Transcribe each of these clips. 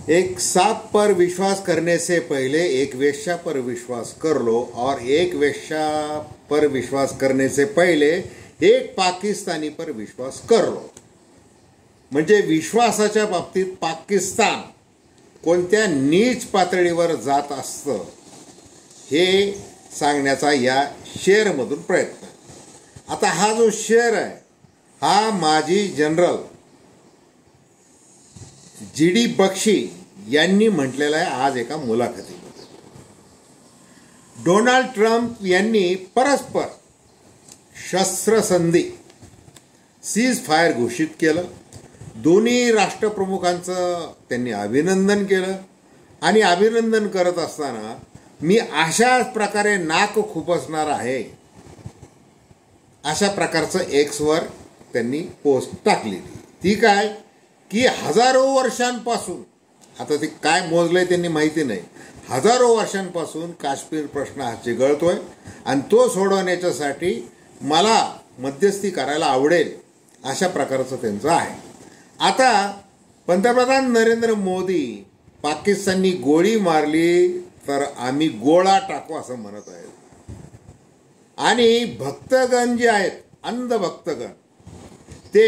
एक सांप पर विश्वास करने से पहले एक वेश्या पर विश्वास कर लो और एक वेश्या पर विश्वास करने से पहले एक पाकिस्तानी पर विश्वास कर लो. म्हणजे विश्वासाच्या बाबतीत पाकिस्तान कोणत्या नीच पातळीवर जात असतं हे सांगण्याचा या शेअरमधून प्रयत्न. आता हा जो शेअर आहे हा माजी जनरल जी.डी. बक्षी यांनी म्हटलेलं आहे आज एका मुलाखतीमध्ये. डोनाल्ड ट्रम्प यांनी परस्पर शस्त्रसंधी सीज फायर घोषित केलं. दोन्ही राष्ट्रप्रमुखांचं त्यांनी अभिनंदन केलं आणि अभिनंदन करत असताना मी अशाच प्रकारे नाक खुपसणार आहे अशा प्रकारचं एक्सवर त्यांनी पोस्ट टाकलेली. ती काय की हजारो वर्षांपासून, आता ते काय मोजलंय त्यांनी माहिती नाही, हजारो वर्षांपासून काश्मीर प्रश्न हा चिघळतोय आणि तो सोडवण्याच्यासाठी मला मध्यस्थी करायला आवडेल अशा प्रकारचं त्यांचं आहे. आता पंतप्रधान नरेंद्र मोदी पाकिस्ताननी गोळी मारली तर आम्ही गोळा टाकू असं म्हणत आहेत आणि भक्तगण जे आहेत अंध भक्तगण ते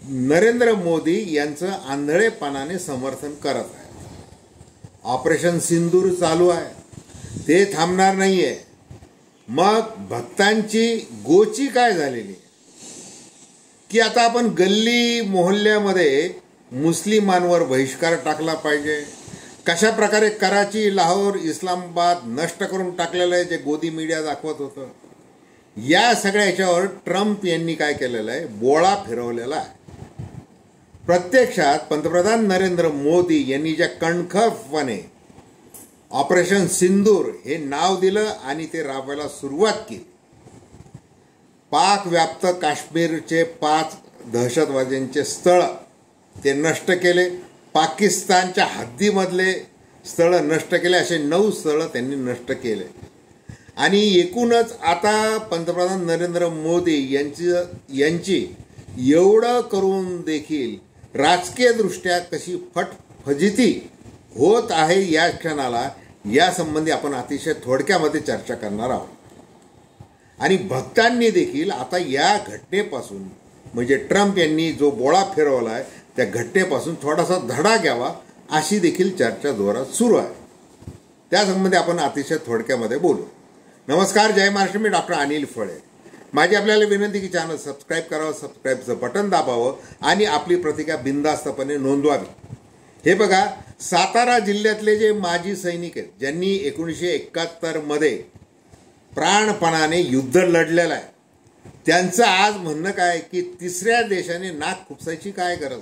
नरेंद्र मोदी यांचं आंधळेपणाने समर्थन करत आहेत. ऑपरेशन सिंदूर चालू आहे, ते थांबणार नाहीये. मग भक्तांची गोची काय झालेली की आता आपण गल्ली मोहल्ल्यामध्ये मुस्लिमांवर बहिष्कार टाकला पाहिजे. कशा प्रकारे कराची, लाहोर, इस्लामाबाद नष्ट करून टाकलेलं आहे जे गोदी मीडिया दाखवत होतं. या सगळ्या याच्यावर ट्रम्प यांनी काय केलेलं आहे, बोळा फिरवलेला आहे. प्रत्यक्षात पंतप्रधान नरेंद्र मोदी यांनी ज्या कणखरपणे ऑपरेशन सिंदूर हे नाव दिलं आणि ते राबवायला सुरुवात केली. पाक व्याप्त काश्मीरचे 5 दहशतवाद्यांचे स्थळ ते नष्ट केले. पाकिस्तानच्या हद्दीमधले स्थळ नष्ट केले. असे 9 स्थळ त्यांनी नष्ट केले. आणि एकूणच आता पंतप्रधान नरेंद्र मोदी यांची एवढं करून देखील राजकीय दृष्ट्या कशी फजिती होत आहे या क्षणाला यासंबंधी आपण अतिशय थोडक्यामध्ये चर्चा करणार आहोत. आणि भक्तांनी देखील आता या घटनेपासून म्हणजे ट्रम्प यांनी जो बोळा फिरवला आहे त्या घटनेपासून थोडासा धडा घ्यावा अशी देखील चर्चा जोरात सुरू आहे. त्यासंबंधी आपण अतिशय थोडक्यामध्ये बोलू. नमस्कार, जय महाराष्ट्र. मी डॉक्टर अनिल फळे. माझी आपल्याला विनंती की चॅनल सबस्क्राईब करावं, सबस्क्राईबचं बटन दाबावं आणि आपली प्रतिक्रिया बिनधास्तपणे नोंदवावी. हे बघा, सातारा जिल्ह्यातले जे माजी सैनिक आहेत ज्यांनी 1971 मध्ये प्राणपणाने युद्ध लढलेलं आहे त्यांचं आज म्हणणं काय की तिसऱ्या देशाने नाक खुपसायची काय गरज.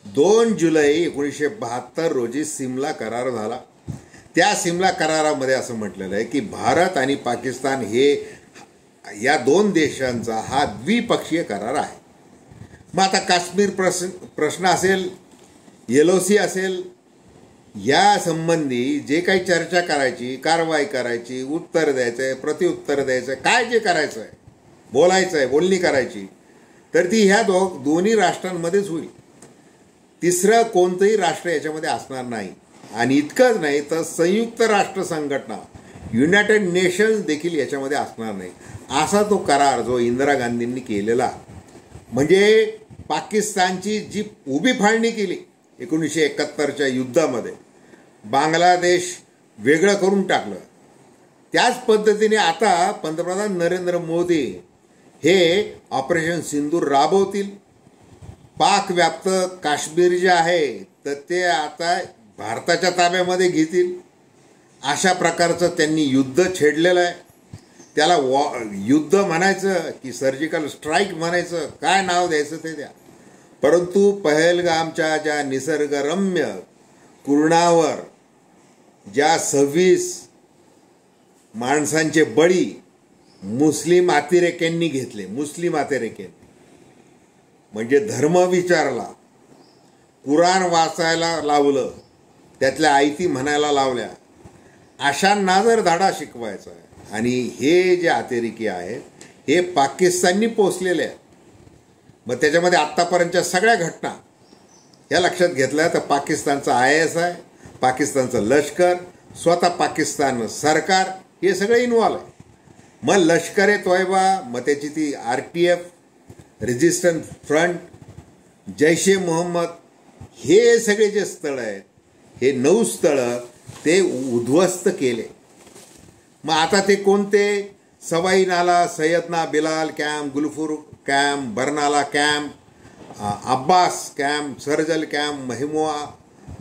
2 जुलै 1972 रोजी सिमला करार झाला. त्या सिमला करारामध्ये असं म्हटलेलं आहे की भारत आणि पाकिस्तान हे या 2 देशांचा हा द्विपक्षीय करार आहे. मग आता काश्मीर प्रश्न असेल, LOC असेल, या संबंधी जे काही चर्चा करायची, कारवाई करायची, उत्तर द्यायचं, प्रत्युत्तर द्यायचं, काय जे करायचं आहे, बोलायचं आहे, बोलणी करायची, तर ती ह्या दोन्ही राष्ट्रांमध्येच होईल. तिसरं कोणतंही राष्ट्र याच्यामध्ये असणार नाही. आणि इतकंच नाही तर संयुक्त राष्ट्र संघटना, युनायटेड नेशन्स देखील याच्यामध्ये असणार नाही. असा तो करार जो इंदिरा गांधींनी केलेला, म्हणजे पाकिस्तानची जी उभी फाळणी केली 1971च्या युद्धामध्ये, बांगलादेश वेगळं करून टाकलं, त्याच पद्धतीने आता पंतप्रधान नरेंद्र मोदी हे ऑपरेशन सिंदूर राबवतील. पाक व्याप्त काश्मीर जे आहे तर ते आता भारताच्या ताब्यामध्ये घेतील अशा प्रकारचं त्यांनी युद्ध छेडलेलं आहे. त्याला युद्ध म्हणायचं की सर्जिकल स्ट्राईक म्हणायचं, काय नाव द्यायचं ते द्या. परंतु पहलगामच्या ज्या निसर्गरम्य कुरणावर ज्या 26 माणसांचे बळी मुस्लिम अतिरेक्यांनी घेतले, मुस्लिम अतिरेक्यांनी म्हणजे धर्म विचारला, कुराण वाचायला लावलं, त्यातल्या आयती म्हणायला लावल्या, अशांना जर धडा शिकवायचा आहे आणि हे जे अतिरेकी आहेत हे पाकिस्ताननी पोचलेले आहेत. मग त्याच्यामध्ये आत्तापर्यंतच्या सगळ्या घटना या लक्षात घेतलं तर पाकिस्तानचं ISI, पाकिस्तानचं लष्कर, स्वतः पाकिस्तान सरकार हे सगळे इन्व्हॉल्व आहे. मग लष्कर ए तोयबा, मग त्याची ती RTF, रेजिस्टन्स फ्रंट, जैश ए मोहम्मद, हे सगळे जे स्थळं आहेत, हे 9 स्थळं ते उद्ध्वस्त केले. मग आता ते कोणते? Sawai Nala, Syedna Bilal camp, Gulpur camp, Barnala camp, Abbas camp, Sarjal camp,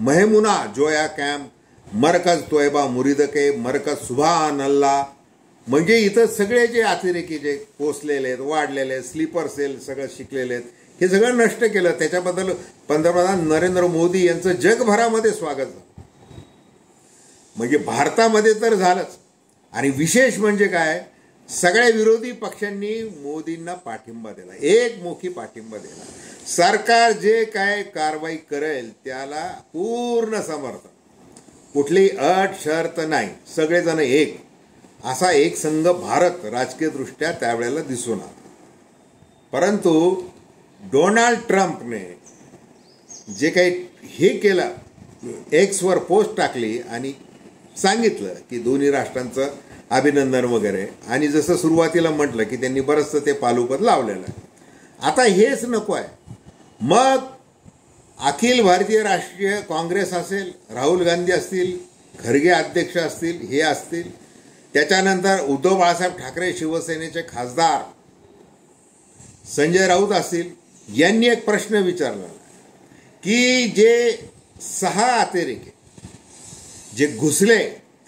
Mehmoona Joya camp, Markaz Taiba Muridke, Markaz Subhan Allah. म्हणजे इथं सगळे जे अतिरेकी जे पोचलेले आहेत, वाढलेले आहेत, स्लीपर सेल सगळं शिकलेले आहेत, हे सगळं नष्ट केलं. त्याच्याबद्दल पंतप्रधान नरेंद्र मोदी यांचं जगभरामध्ये स्वागत झालं. म्हणजे भारतामध्ये तर झालंच. आणि विशेष म्हणजे काय, सगळ्या विरोधी पक्षांनी मोदींना पाठिंबा दिला, एकमुखी पाठिंबा दिला. सरकार जे काय कारवाई करेल त्याला पूर्ण समर्थन, कुठलीही अट शर्त नाही, सगळेजण एक, असा एक संघ भारत राजकीयदृष्ट्या त्यावेळेला दिसून आला. परंतु डोनाल्ड ट्रम्पने जे काही हे केलं, एक्सवर पोस्ट टाकली आणि सांगितलं की दोन्ही राष्ट्रांचं अभिनंदन वगैरे, आणि जसं सुरुवातीला म्हटलं की त्यांनी बरंचसं ते पालुपद लावलेलं आहे. आता हेच नको आहे. मग अखिल भारतीय राष्ट्रीय काँग्रेस असेल, राहुल गांधी असतील, खरगे अध्यक्ष असतील, हे असतील, त्याच्यानंतर उद्धव बाळासाहेब ठाकरे शिवसेनेचे खासदार संजय राऊत असतील, यांनी एक प्रश्न विचारला की जे 6 अतिरेकी जे घुसले,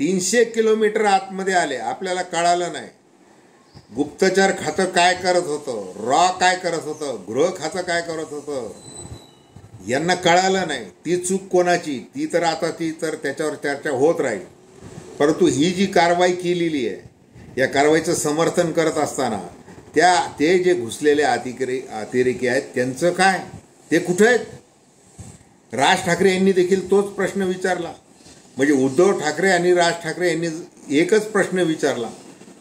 300 किलोमीटर आतमध्ये आले, आपल्याला कळालं नाही, गुप्तचर खातं काय करत होतं, रॉ काय करत होतं, गृह खातं काय करत होतं, यांना कळालं नाही. ती चूक कोणाची, ती तर त्याच्यावर चर्चा होत राहील. परंतु ही जी कारवाई केलेली आहे, या कारवाईचं समर्थन करत असताना ते जे घुसलेले अतिरेकी आहेत त्यांचं काय, ते कुठे आहेत? राज ठाकरे यांनी देखील तोच प्रश्न विचारला. म्हणजे उद्धव ठाकरे आणि राज ठाकरे यांनी एकच प्रश्न विचारला,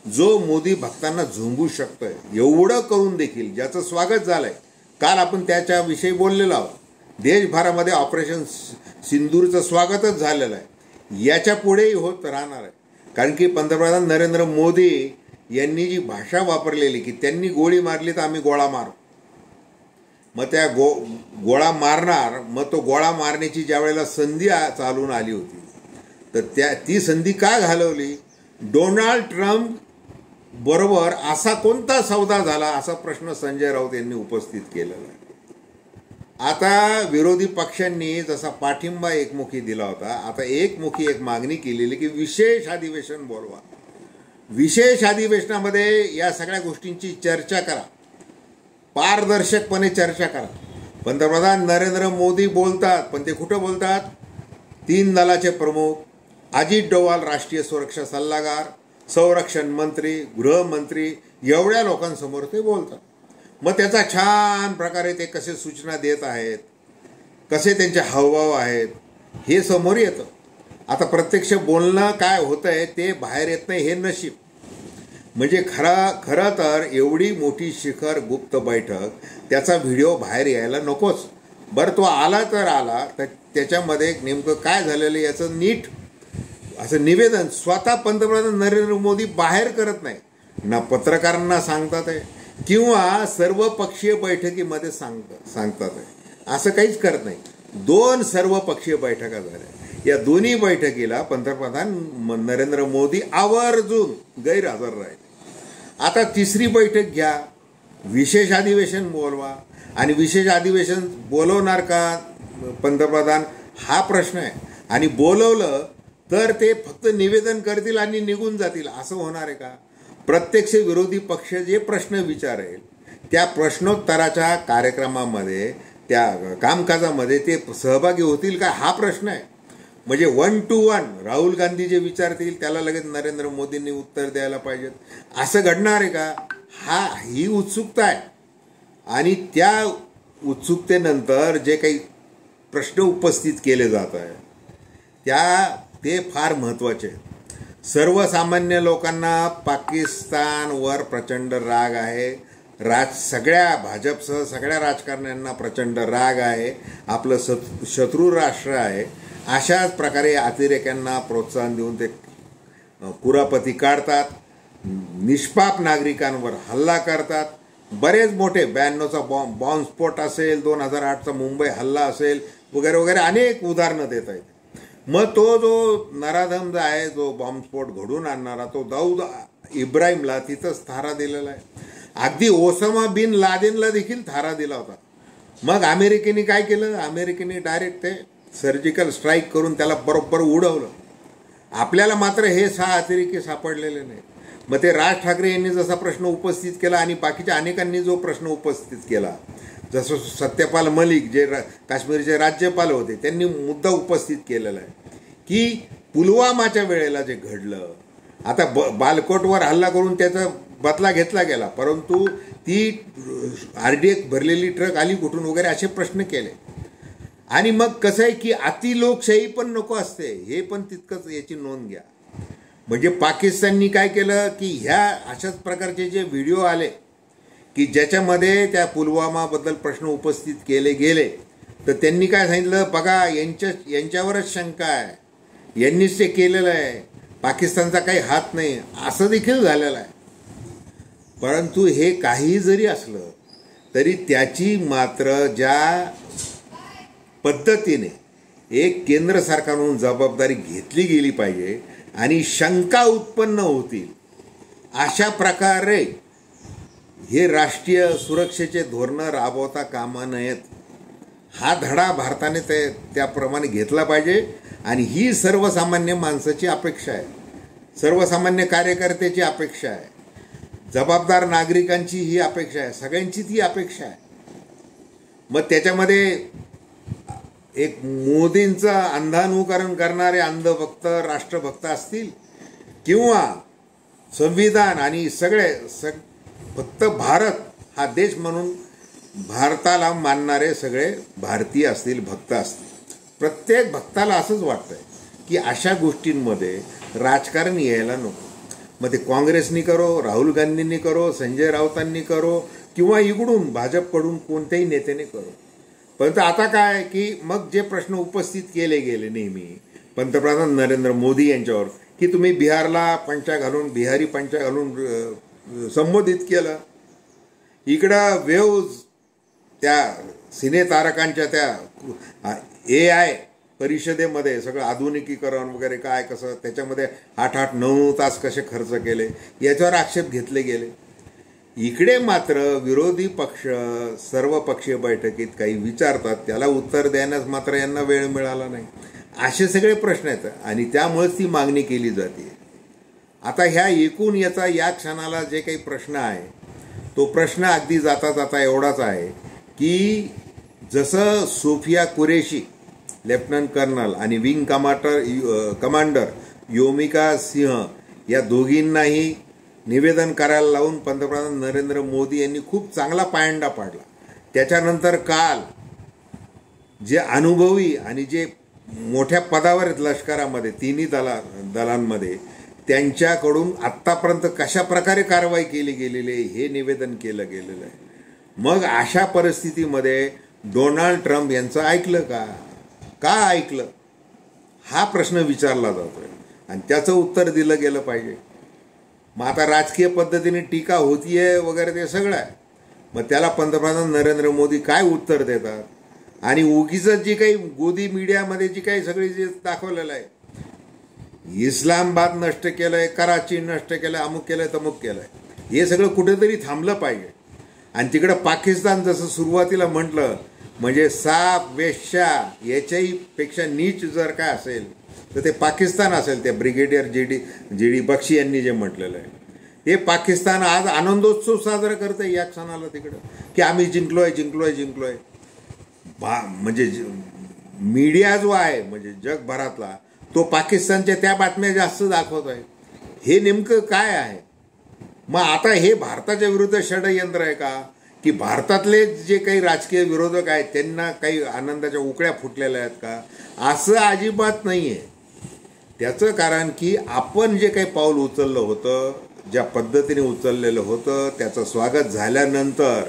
जो मोदी भक्तांना झोंबू शकतोय, एवढं करून देखील ज्याचं स्वागत झालंय. काल आपण त्याच्याविषयी बोललेलो आहोत. देशभरामध्ये ऑपरेशन सिंदूरचं स्वागतच झालेलं आहे, याच्या पुढेही होत राहणार आहे. कारण की पंतप्रधान नरेंद्र मोदी यांनी जी भाषा वापरलेली की त्यांनी गोळी मारली तर आम्ही गोळा मारू, मग त्या गोळा मारणार, मग तो गोळा मारण्याची ज्या वेळेला संधी चालून आली होती तर ती संधी का घालवली? डोनाल्ड ट्रम्प बरोबर असा कोणता सौदा झाला, असा प्रश्न संजय राऊत यांनी उपस्थित केलेला आहे. आता विरोधी पक्षांनी जसा पाठिंबा एकमुखी दिला होता, आता एकमुखी एक मागणी केलेली की विशेष अधिवेशन बोलवा, विशेष अधिवेशनामध्ये या सगळ्या गोष्टींची चर्चा करा, पारदर्शकपणे चर्चा करा. पंतप्रधान नरेंद्र मोदी बोलतात, पण ते कुठं बोलतात? 3 दलाचे प्रमुख, अजित डोवाल राष्ट्रीय सुरक्षा सल्लागार, संरक्षण मंत्री, गृहमंत्री, एवढ्या लोकांसमोर ते बोलतात. मग त्याचा छान प्रकारे ते कसे सूचना देत आहेत, कसे त्यांचे हावभाव आहेत, हे समोर येतं. आता प्रत्यक्ष बोलणं काय होतंय ते बाहेर येत नाही, हे नशीब. म्हणजे खरं तर एवढी मोठी शिखर गुप्त बैठक, त्याचा व्हिडिओ बाहेर यायला नकोच. बरं, तो आला तर आला, तर त्याच्यामध्ये नेमकं काय झालेलं याचं नीट असं निवेदन स्वतः पंतप्रधान नरेंद्र मोदी बाहेर करत नाही. ना पत्रकारांना सांगतात आहे किंवा सर्वपक्षीय बैठकीमध्ये सांगतात आहे, असं काहीच करत नाही. 2 सर्वपक्षीय बैठका झाल्या. या दोन्ही बैठकीला पंतप्रधान नरेंद्र मोदी आवर्जून गैरहजर राहिले. आता 3री बैठक घ्या, विशेष अधिवेशन बोलवा. आणि विशेष अधिवेशन बोलवणार का पंतप्रधान, हा प्रश्न आहे. आणि बोलवलं तर ते फक्त निवेदन करतील आणि निघून जातील, असं होणार आहे का? प्रत्यक्ष विरोधी पक्ष जे प्रश्न विचारेल त्या प्रश्नोत्तराच्या कार्यक्रमामध्ये, त्या कामकाजामध्ये ते सहभागी होतील का, हा प्रश्न आहे. म्हणजे 1 to 1 राहुल गांधी जे विचारतील त्याला लगेच नरेंद्र मोदींनी उत्तर द्यायला पाहिजेत, असं घडणार आहे का? ही उत्सुकता आहे. आणि त्या उत्सुकतेनंतर जे काही प्रश्न उपस्थित केले जात आहे ते फार महत्त्वाचे आहेत. सर्वसामान्य लोकांना पाकिस्तानवर प्रचंड राग आहे, सगळ्या भाजपसह सगळ्या राजकारण्यांना प्रचंड राग आहे, आपलं शत्रू राष्ट्र आहे. अशाच प्रकारे अतिरेक्यांना प्रोत्साहन देऊन ते कुरापती काढतात, निष्पाप नागरिकांवर हल्ला करतात. बरेच मोठे 92चा बॉम्बस्फोट असेल, 2008चा मुंबई हल्ला असेल, वगैरे वगैरे अनेक उदाहरणं देत आहेत. मग तो जो नराधम जो आहे, जो बॉम्बस्फोट घडून आणणारा, तो दाऊद इब्राहिमला तिथंच थारा दिलेला आहे. अगदी ओसामा बिन लादेनला देखील थारा दिला होता. मग अमेरिकेने काय केलं? अमेरिकेने डायरेक्ट ते सर्जिकल स्ट्राईक करून त्याला बरोबर उडवलं. आपल्याला मात्र हे 6 अतिरेकी सापडलेले नाही. मग ते राज ठाकरे यांनी जसा प्रश्न उपस्थित केला आणि बाकीच्या अनेकांनी जो प्रश्न उपस्थित केला, जसं सत्यपाल मलिक जे काश्मीरचे राज्यपाल होते, त्यांनी मुद्दा उपस्थित केलेला आहे की पुलवामाच्या वेळेला जे घडलं, आता बालकोटवर हल्ला करून त्याचा बदला घेतला गेला, परंतु ती RDX भरलेली ट्रक आली कुठून वगैरे असे प्रश्न केले. आणि मग कसं आहे की अति लोकशाही पण नको असते, हे पण तितकंच याची नोंद घ्या. म्हणजे पाकिस्ताननी काय केलं की ह्या अशाच प्रकारचे जे व्हिडिओ आले की ज्याच्यामध्ये त्या पुलवामाबद्दल प्रश्न उपस्थित केले गेले, तर त्यांनी काय सांगितलं, बघा यांच्यावरच शंका आहे, यांनीच ते केलेलं आहे, पाकिस्तानचा काही हात नाही, असं देखील झालेलं आहे. परंतु हे काही जरी असलं तरी त्याची मात्र ज्या पद्धतीने एक केंद्र सरकारकडून जबाबदारी घेतली गेली पाहिजे आणि शंका उत्पन्न होतील अशा प्रकारे हे राष्ट्रीय सुरक्षेचे धोरणं राबवता कामा नयेत. हा धडा भारताने त्याप्रमाणे घेतला पाहिजे. आणि ही सर्वसामान्य माणसाची अपेक्षा आहे, सर्वसामान्य कार्यकर्त्याची अपेक्षा आहे, जबाबदार नागरिकांची ही अपेक्षा आहे, सगळ्यांची ती अपेक्षा आहे. मग त्याच्यामध्ये एक मोदींचं अंधानुकरण करणारे अंधभक्त राष्ट्रभक्त असतील किंवा संविधान आणि फक्त भारत हा देश म्हणून भारताला मानणारे सगळे भारतीय असतील, भक्त असतील. प्रत्येक भक्ताला असंच वाटतंय की अशा गोष्टींमध्ये राजकारण यायला नको. मग ते काँग्रेसनी करो, राहुल गांधींनी करो, संजय राऊतांनी करो किंवा इकडून भाजपकडून कोणत्याही नेत्याने करो. परंतु आता काय की मग जे प्रश्न उपस्थित केले गेले नेहमी पंतप्रधान नरेंद्र मोदी यांच्यावर की तुम्ही बिहारला बिहारी पंचा घालून संबोधित केलं, इकडं वेव्ज त्या सिनेतारकांच्या त्या AI परिषदेमध्ये सगळं आधुनिकीकरण वगैरे काय कसं, त्याच्यामध्ये 8-9 तास कसे खर्च केले, याच्यावर आक्षेप घेतले गेले. इकडे मात्र विरोधी पक्ष सर्वपक्षीय बैठकीत काही विचारतात, त्याला उत्तर देण्यास मात्र यांना वेळ मिळाला नाही. असे सगळे प्रश्न आहेत आणि त्यामुळेच ती मागणी केली जाते. आता ह्या एकूण या क्षणाला जे काही प्रश्न आहे, तो प्रश्न अगदी जाता जाता एवढाच आहे की जसं सोफिया कुरेशी लेफ्टनंट कर्नल आणि विंग कमांडर योमिका सिंह या दोघींनाही निवेदन करायला लावून पंतप्रधान नरेंद्र मोदी यांनी खूप चांगला पायंडा पाडला. त्याच्यानंतर काल जे अनुभवी आणि जे मोठ्या पदावर आहेत लष्करामध्ये, तिन्ही दलांमध्ये, त्यांच्याकडून आत्तापर्यंत कशा प्रकारे कारवाई केली गेलेली आहे हे निवेदन केलं गेलेलं आहे. मग अशा परिस्थितीमध्ये डोनाल्ड ट्रम्प यांचं ऐकलं का ऐकलं, हा प्रश्न विचारला जातोय आणि त्याचं उत्तर दिलं गेलं पाहिजे. मग आता राजकीय पद्धतीने टीका होतीये वगैरे ते सगळं आहे. मग त्याला पंतप्रधान नरेंद्र मोदी काय उत्तर देतात? आणि उगीच जी काही गोदी मीडियामध्ये जी काही सगळी जे दाखवलेलं आहे, इस्लामाबाद नष्ट केलंय, कराची नष्ट केलंय, अमुक केलंय, तमुक केलंय, हे सगळं कुठेतरी थांबलं पाहिजे. आणि तिकडं पाकिस्तान जसं सुरुवातीला म्हटलं, म्हणजे साप वेश्या याच्याही पेक्षा नीच जर काय असेल तर ते पाकिस्तान असेल. ते ब्रिगेडियर जी.डी. बक्षी यांनी जे म्हटलेलं आहे, ते पाकिस्तान आज आनंदोत्सव साजरा करतंय या क्षणाला तिकडं की आम्ही जिंकलोय. म्हणजे मीडिया जो आहे म्हणजे जगभरातला, तो पाकिस्तानच्या त्या बातम्या जास्त दाखवत आहे. हे नेमकं काय आहे? मग आता हे भारताच्या विरुद्ध षडयंत्र आहे का की भारतातले जे काही राजकीय विरोधक आहेत त्यांना काही आनंदाच्या उकळ्या फुटलेल्या आहेत का? असं अजिबात नाही आहे. त्याचं कारण की आपण जे काही पाऊल उचललं होतं ज्या पद्धतीने उचललेलं होतं त्याचं स्वागत झाल्यानंतर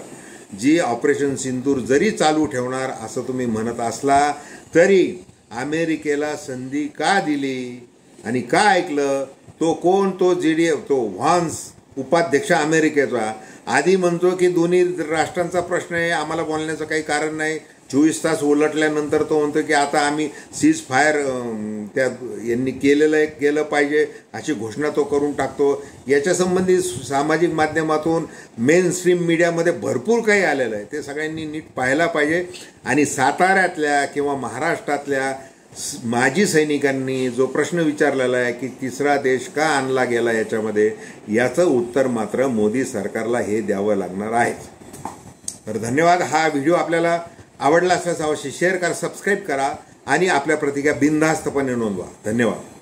जी ऑपरेशन सिंदूर जरी चालू ठेवणार असं तुम्ही म्हणत असला तरी अमेरिकेला संधी का दिली आणि का ऐकलं? तो कोण? तो तो व्हान्स उपाध्यक्ष अमेरिकेचा आधी म्हणतो की दोन्ही राष्ट्रांचा प्रश्न आहे, आम्हाला बोलण्याचं काही कारण नाही. 24 तास उलटल्यानंतर तो म्हणतो की आता आम्ही सीज फायर त्या यांनी केलं पाहिजे अशी घोषणा तो करून टाकतो. याच्या संबंधी सामाजिक माध्यमातून मेन स्ट्रीम मीडियामध्ये भरपूर काही आलेलं आहे, ते सगळ्यांनी नीट पाहायला पाहिजे. आणि साताऱ्यातल्या किंवा महाराष्ट्रातल्या माजी सैनिकांनी जो प्रश्न विचारलेला आहे की तिसरा देश का आणला गेला याच्यामध्ये, याचं उत्तर मात्र मोदी सरकारला हे द्यावं लागणार आहे. तर धन्यवाद. हा व्हिडिओ आपल्याला आवडला असल्यास अवश्य शेअर करा, सबस्क्राईब करा आणि आपल्या प्रतिक्रिया बिनधास्तपणे नोंदवा. धन्यवाद.